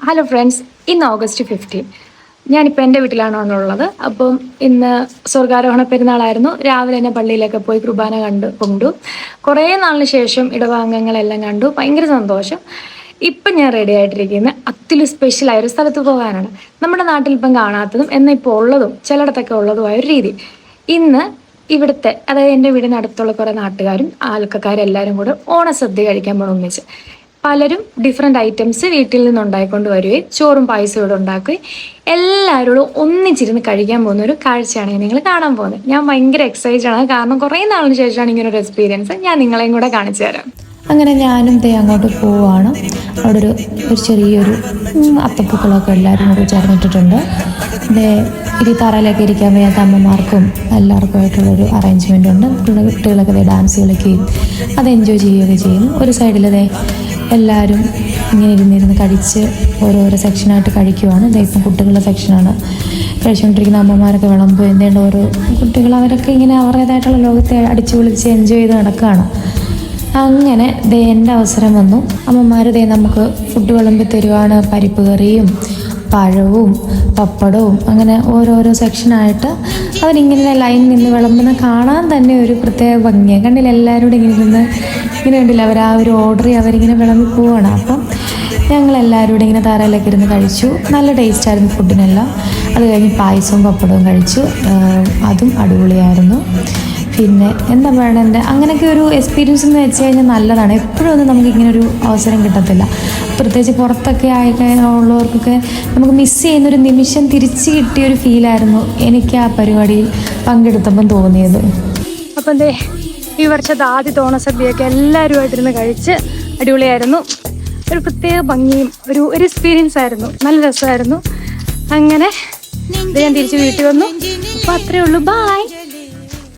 Hello friends, ഇന്ന് August 15. ഞാനിപ്പോൾ എൻ്റെ വീട്ടിലാണുള്ളത്. അപ്പം ഇന്ന് സ്വർഗാരോഹണ പെരുന്നാളായിരുന്നു. രാവിലെ തന്നെ പള്ളിയിലൊക്കെ പോയി കുർബാന കൊണ്ടു. കുറേ നാളിന് ശേഷം ഇടവാംഗങ്ങളെല്ലാം കണ്ടു. ഭയങ്കര സന്തോഷം. ഇപ്പം ഞാൻ റെഡി ആയിട്ടിരിക്കുന്ന സ്പെഷ്യലായൊരു സ്ഥലത്ത് പോകാനാണ്. നമ്മുടെ നാട്ടിൽ ഇപ്പം കാണാത്തതും എന്നാൽ ഇപ്പോൾ ഉള്ളതും ചിലയിടത്തൊക്കെ ഉള്ളതുമായൊരു രീതി. ഇന്ന് ഇവിടുത്തെ, അതായത് എൻ്റെ വീടിനടുത്തുള്ള കുറേ നാട്ടുകാരും ആൾക്കാരും എല്ലാവരും കൂടെ ഓണസദ്യ കഴിക്കാൻ പോകണം ഒന്നിച്ച്. പലരും ഡിഫറെൻ്റ് ഐറ്റംസ് വീട്ടിൽ നിന്ന് ഉണ്ടായിക്കൊണ്ട് വരികയും ചോറും പായസവും ഇവിടെ ഉണ്ടാക്കുകയും എല്ലാവരോടും ഒന്നിച്ചിരുന്ന് കഴിക്കാൻ പോകുന്ന ഒരു കാഴ്ചയാണ് നിങ്ങൾ കാണാൻ പോകുന്നത്. ഞാൻ ഭയങ്കര എക്സൈറ്റഡ് ആണ്, കാരണം കുറേ നാളിന് ശേഷമാണ് ഇങ്ങനെ ഒരു എക്സ്പീരിയൻസ്. ഞാൻ നിങ്ങളെയും കൂടെ കാണിച്ചു തരാം. അങ്ങനെ ഞാനും അങ്ങോട്ട് പോവുകയാണ്. അവിടെ ഒരു ചെറിയൊരു അത്തപ്പൂക്കളൊക്കെ എല്ലാവരും കൂടി ചേർന്നിട്ടിട്ടുണ്ട്. ഇത് തറയിലൊക്കെ ഇരിക്കാൻ വയ്യാത്ത അമ്മമാർക്കും എല്ലാവർക്കുമായിട്ടുള്ളൊരു അറേഞ്ച്മെൻ്റ് ഉണ്ട്. കുട്ടികളൊക്കെ ഡാൻസ് കളിക്കുകയും അത് എൻജോയ് ചെയ്യുകയൊക്കെ ചെയ്യുന്നു. ഒരു സൈഡിൽ എല്ലാവരും ഇങ്ങനെ ഇരുന്നിരുന്ന് കഴിച്ച് ഓരോരോ സെക്ഷനായിട്ട് കഴിക്കുവാണ്. ഇപ്പം കുട്ടികളുടെ സെക്ഷനാണ്. കഴിച്ചുകൊണ്ടിരിക്കുന്ന അമ്മമാരൊക്കെ വിളമ്പ് എന്തേണ്ട ഓരോ കുട്ടികൾ അവരൊക്കെ ഇങ്ങനെ അവരുടേതായിട്ടുള്ള ലോകത്തെ അടിച്ചു പൊളിച്ച് എൻജോയ് ചെയ്ത് നടക്കുകയാണ്. അങ്ങനെ എൻ്റെ അവസരം വന്നു. അമ്മമാർ നമുക്ക് ഫുഡ് വിളമ്പി തരുവാണ്. പരിപ്പ് കറിയും പഴവും പപ്പടവും അങ്ങനെ ഓരോരോ സെക്ഷനായിട്ട് അവരിങ്ങനെ ലൈനിൽ നിന്ന് വിളമ്പുന്ന കാണാൻ തന്നെ ഒരു പ്രത്യേക ഭംഗിയാണ്. കണ്ടില്ല, എല്ലാവരും കൂടെ ഇങ്ങനെ കണ്ടില്ല, അവർ ആ ഒരു ഓർഡർ അവരിങ്ങനെ വിളമ്പി പോവാണ്. അപ്പം ഞങ്ങളെല്ലാവരും കൂടെ ഇങ്ങനെ തറയിലൊക്കെ ഇരുന്ന് കഴിച്ചു. നല്ല ടേസ്റ്റായിരുന്നു ഫുഡിനെല്ലാം. അത് കഴിഞ്ഞ് പായസവും പപ്പടവും കഴിച്ചു. അതും അടിപൊളിയായിരുന്നു. പിന്നെ എന്താ പറയണത്, അങ്ങനെയൊക്കെ ഒരു എക്സ്പീരിയൻസ് എന്ന് വെച്ച് കഴിഞ്ഞാൽ നല്ലതാണ്. എപ്പോഴും ഒന്നും നമുക്ക് ഇങ്ങനെ ഒരു അവസരം കിട്ടത്തില്ല. പ്രത്യേകിച്ച് പുറത്തൊക്കെ ഉള്ളവർക്കൊക്കെ നമുക്ക് മിസ് ചെയ്യുന്നൊരു നിമിഷം തിരിച്ച് കിട്ടിയൊരു ഫീലായിരുന്നു എനിക്ക് ആ പരിപാടിയിൽ പങ്കെടുത്തപ്പം തോന്നിയത്. അപ്പം ഈ വർഷത്തെ ആദ്യത്തെ ഓണസദ്യയൊക്കെ എല്ലാവരുമായിട്ടിരുന്ന് കഴിച്ച് അടിപൊളിയായിരുന്നു. ഒരു പ്രത്യേക ഭംഗിയും ഒരു എക്സ്പീരിയൻസ് ആയിരുന്നു. നല്ല രസമായിരുന്നു. അങ്ങനെ ഞാൻ തിരിച്ച് വീട്ടിൽ വന്നു. അപ്പോൾ അത്രയേ ഉള്ളൂ. ബായ്.